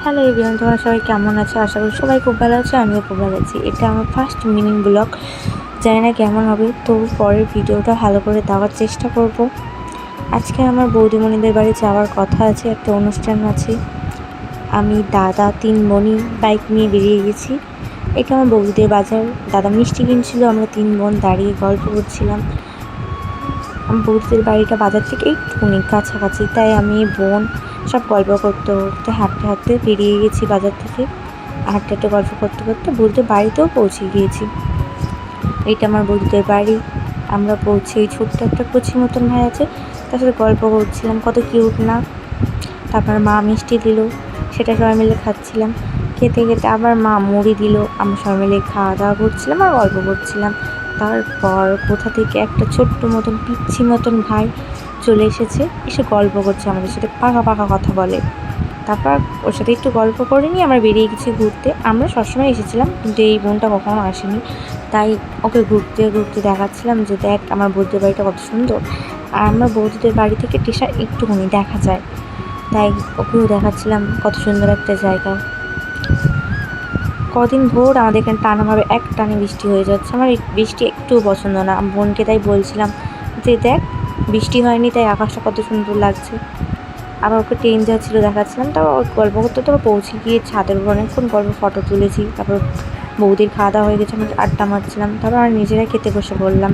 Hello everyone, তোমরা সবাই কেমন আছো? আশা করি সবাই খুব ভালো আছো, আমিও খুব ভালো আছি। এটা আমার ফার্স্ট মিনি ব্লগ, জানি না কেমন হবে, তো পরের ভিডিওটা ভালো করে দেওয়ার চেষ্টা করব। আজকে আমার বৌদিমণিদের বাড়ি যাওয়ার কথা আছে, একটা অনুষ্ঠান আছে। আমি দাদা 3 বোনই বাইক নিয়ে বেরিয়ে গেছি। এটা আমার বৌদিদের বাজার। দাদা মিষ্টি কিনছিল, আমরা 3 বোন দাঁড়িয়ে গল্প করছিলাম। আমার বৌদিদের বাড়িটা বাজার থেকে একটুখানি কাছাকাছি, তাই আমি বোন সব গল্প করতে করতে হাঁটতে হাঁটতে বেরিয়ে গেছি বাজার থেকে। হাঁটতে হাঁটতে গল্প করতে করতে বৌদিদের বাড়িতেও পৌঁছে গিয়েছি। এইটা আমার বৌদিদের বাড়ি। আমরা পৌঁছেই ছোট্ট একটা কচি মতন ভাই আছে, তার সাথে গল্প করছিলাম, কত কিউট না। তারপর মা মিষ্টি দিল, সেটা সবাই মিলে খাচ্ছিলাম। খেতে খেতে আবার মা মুড়ি দিল, আমরা সবাই মিলে খাওয়া দাওয়া করছিলাম আর গল্প করছিলাম। তারপর কোথা থেকে একটা ছোট্ট মতন পিচ্ছি মতন ভাই চলে এসেছে, এসে গল্প করছে আমাদের সাথে, পাকা পাকা কথা বলে। তারপর ওর সাথে একটু গল্প করে নিয়ে আমরা বেরিয়ে গেছি ঘুরতে। আমরা সবসময় এসেছিলাম, কিন্তু এই বোনটা কখনো আসেনি, তাই ওকে ঘুরতে ঘুরতে দেখাচ্ছিলাম যে দেখ আমার বৌদিদের বাড়িটা কত সুন্দর। আর আমার বৌদিদের বাড়ি থেকে টিসা একটুখানি দেখা যায়, তাই ওকেও দেখাচ্ছিলাম কত সুন্দর একটা জায়গা। কদিন ভোর আমাদের এখানে টানাভাবে এক টানে বৃষ্টি হয়ে যাচ্ছে। আমার এই বৃষ্টি একটুও পছন্দ না। বোনকে তাই বলছিলাম যে দেখ বৃষ্টি হয়নি, তাই আকাশটা কত সুন্দর লাগছে। আবার ওকে ট্রেন যাচ্ছিলো দেখাচ্ছিলাম। তারপর ওর গল্প করতে তো পৌঁছে গিয়ে ছাদের উপর অনেকক্ষণ গল্প ফটো তুলেছি। তারপর বৌদির খাওয়া দাওয়া হয়ে গেছে, আমরা আড্ডা মারছিলাম। তারপর আমরা নিজেরাই খেতে বসে পড়লাম।